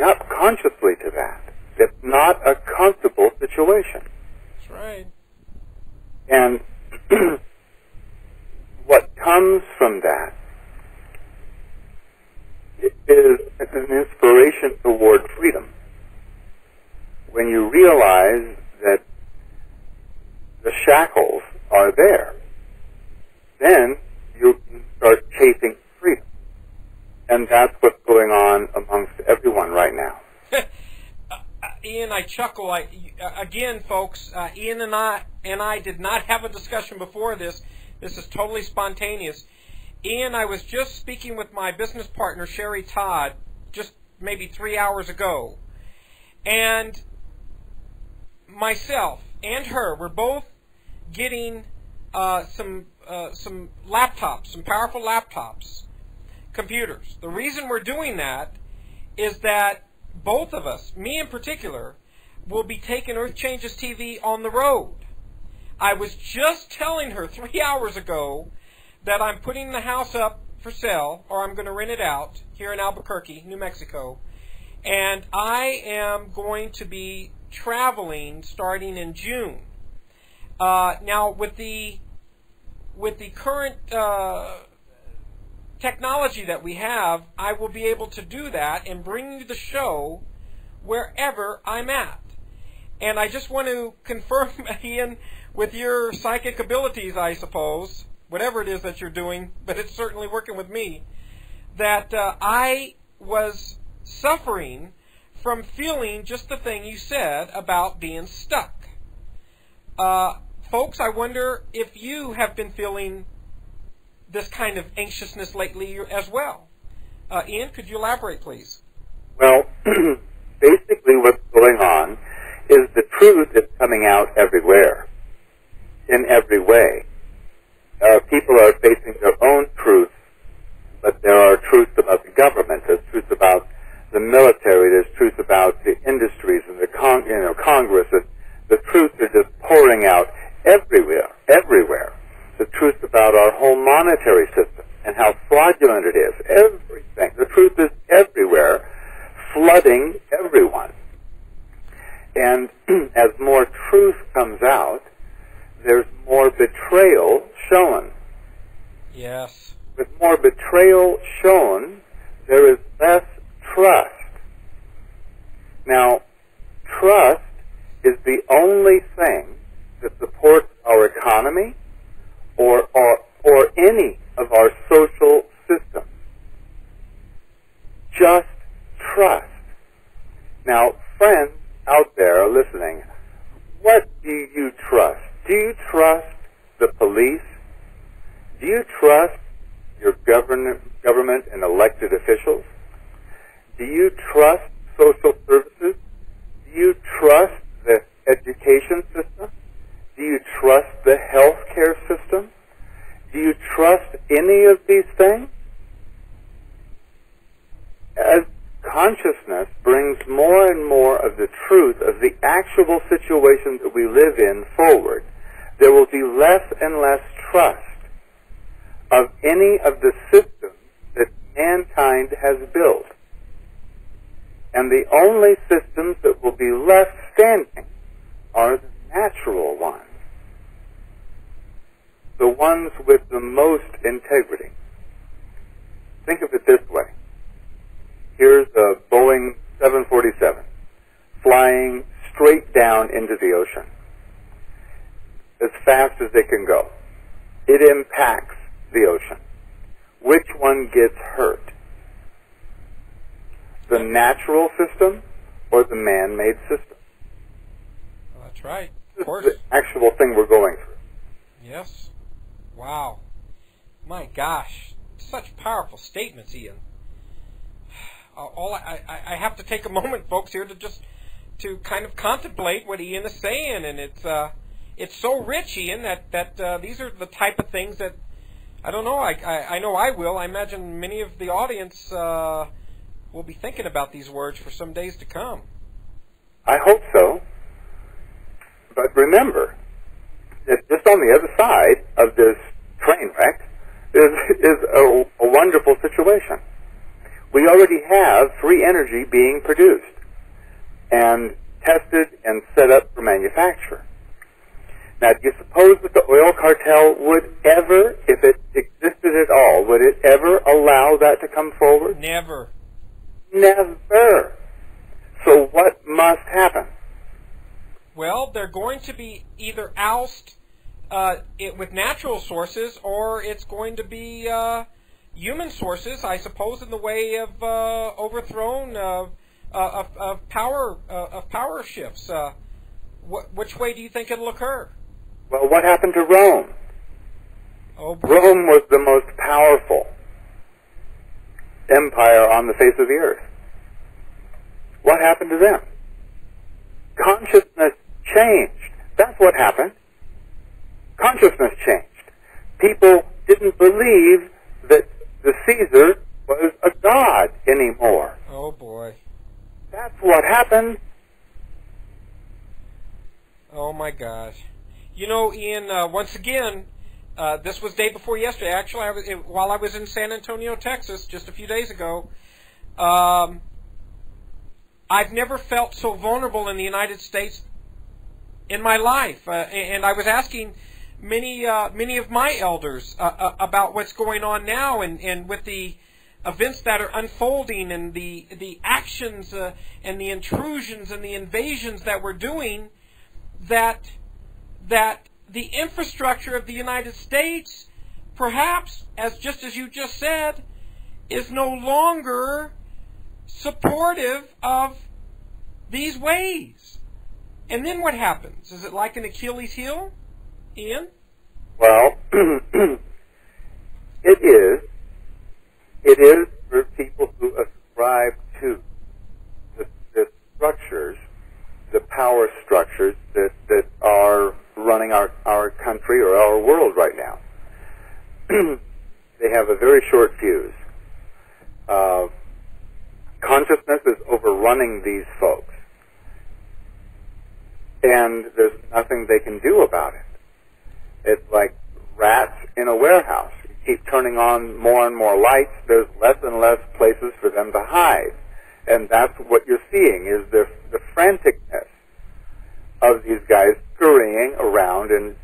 up consciously to that. It's not a comfortable situation. That's right. And what comes from that is an inspiration toward freedom. When you realize that the shackles are there, then you can start chasing freedom. And that's what's going on amongst everyone right now. Ian, I chuckle. Again, folks, Ian and I did not have a discussion before this. This is totally spontaneous. Ian, I was just speaking with my business partner, Sherry Todd, just maybe 3 hours ago. And myself and her were both getting some laptops, some powerful laptops, computers. The reason we're doing that is that both of us, me in particular, will be taking Earth Changes TV on the road. I was just telling her 3 hours ago that I'm putting the house up for sale, or I'm going to rent it out here in Albuquerque, New Mexico, and I am going to be traveling starting in June. Now, with the current technology that we have, I will be able to do that and bring you the show wherever I'm at. And I just want to confirm, Ian, with your psychic abilities, I suppose, whatever it is that you're doing, but it's certainly working with me, that I was suffering from feeling just the thing you said about being stuck. Folks, I wonder if you have been feeling this kind of anxiousness lately as well. Ian, could you elaborate, please? Well, basically what's going on is the truth is coming out everywhere, in every way. People are facing their own truth, but there are truths about the government, there's truths about the military, there's truths about the industries and the Congress. The truths are just pouring out everywhere. The truth about our whole monetary system and how fraudulent it is. Everything. The truth is everywhere, flooding everyone. And as more truth comes out, there's more betrayal shown. Yes. With more betrayal shown, there is less trust. Now, trust is the only thing that supports our economy or any of our social systems. Just trust. Now, friends out there are listening, what do you trust? Do you trust the police? Do you trust your government and elected officials? Do you trust social services? Do you trust the education system? Do you trust the health care system? Do you trust any of these things? As consciousness brings more and more of the truth of the actual situation that we live in forward, there will be less and less trust of any of the systems that mankind has built. And the only systems that will be left standing are the natural ones, the ones with the most integrity. Think of it this way. Here's a Boeing 747 flying straight down into the ocean as fast as it can go. It impacts the ocean. Which one gets hurt? The natural system or the man-made system? Well, that's right. This Of course. is the actual thing we're going through. Yes. Wow. My gosh. Such powerful statements, Ian. I have to take a moment, folks, here to kind of contemplate what Ian is saying, and it's so rich, Ian, that these are the type of things that I don't know. I know I will. I imagine many of the audience will be thinking about these words for some days to come. I hope so. But remember that just on the other side of this train wreck is a wonderful situation. We already have free energy being produced and tested and set up for manufacture. Now, do you suppose that the oil cartel would ever, if it existed at all, would it ever allow that to come forward? Never. Never. So what must happen? Well, they're going to be either oust it with natural sources, or it's going to be human sources, I suppose, in the way of overthrown of power shifts. Which way do you think it'll occur? Well, what happened to Rome? Oh, boy. Rome was the most powerful empire on the face of the earth. What happened to them? Consciousness changed. That's what happened. Consciousness changed. People didn't believe that the Caesar was a god anymore. Oh, boy. That's what happened. Oh, my gosh. You know, Ian, once again, this was day before yesterday. Actually, while I was in San Antonio, Texas, just a few days ago, I've never felt so vulnerable in the United States in my life. And I was asking many of my elders about what's going on now, and with the events that are unfolding, and the actions and the intrusions and the invasions that we're doing, that the infrastructure of the United States, perhaps, just as you just said, is no longer supportive of these ways. And then what happens? Is it like an Achilles heel, Ian? Well, it is. It is for people who ascribe to the structures, the power structures that are running our country or our world right now. They have a very short fuse. Consciousness is overrunning these folks, and there's nothing they can do about it. It's like rats in a warehouse. You keep turning on more and more lights, there's less and less places for them to hide. And that's what you're seeing, is the franticness of these guys scurrying around and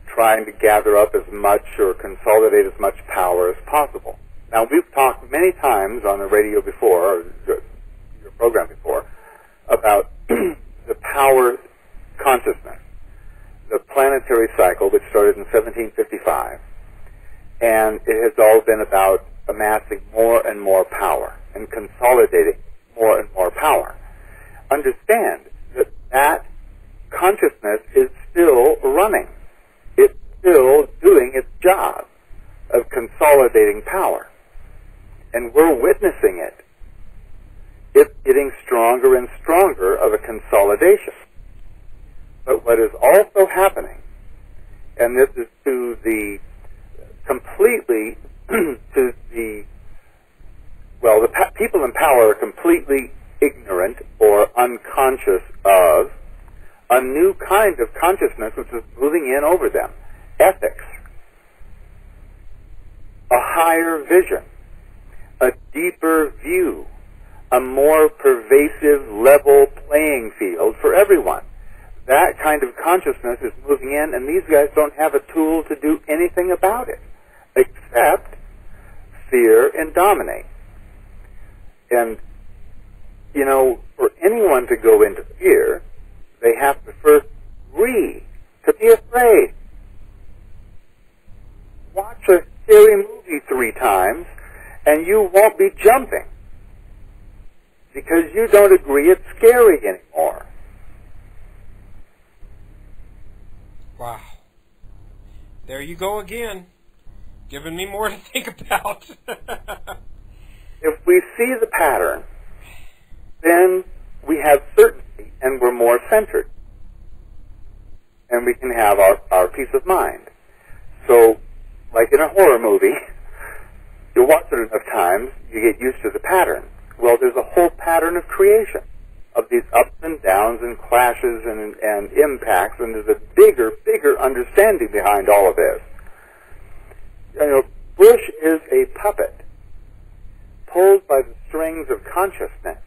trying to gather up as much or consolidate as much power as possible. Now, we've talked many times on the radio before, or your program before, about the power consciousness, the planetary cycle, which started in 1755, and it has all been about amassing more and more power and consolidating more and more power. Understand that that consciousness is still running. It's still doing its job of consolidating power. And we're witnessing it. It's getting stronger and stronger of a consolidation. But what is also happening, and this is to the completely, to the, well, the people in power are completely ignorant or unconscious of a new kind of consciousness which is moving in over them. Ethics. A higher vision. A deeper view. A more pervasive, level playing field for everyone. That kind of consciousness is moving in, and these guys don't have a tool to do anything about it, except fear and dominate. And, you know, for anyone to go into fear, they have to first agree to be afraid. Watch a scary movie 3 times, and you won't be jumping, because you don't agree it's scary anymore. Wow. There you go again, giving me more to think about. If we see the pattern, then we have certainty and we're more centered. And we can have our peace of mind. So, like in a horror movie, you watch it enough times, you get used to the pattern. Well, there's a whole pattern of creation, of these ups and downs and clashes and impacts, and there's a bigger understanding behind all of this. You know, Bush is a puppet. pulled by the strings of consciousness.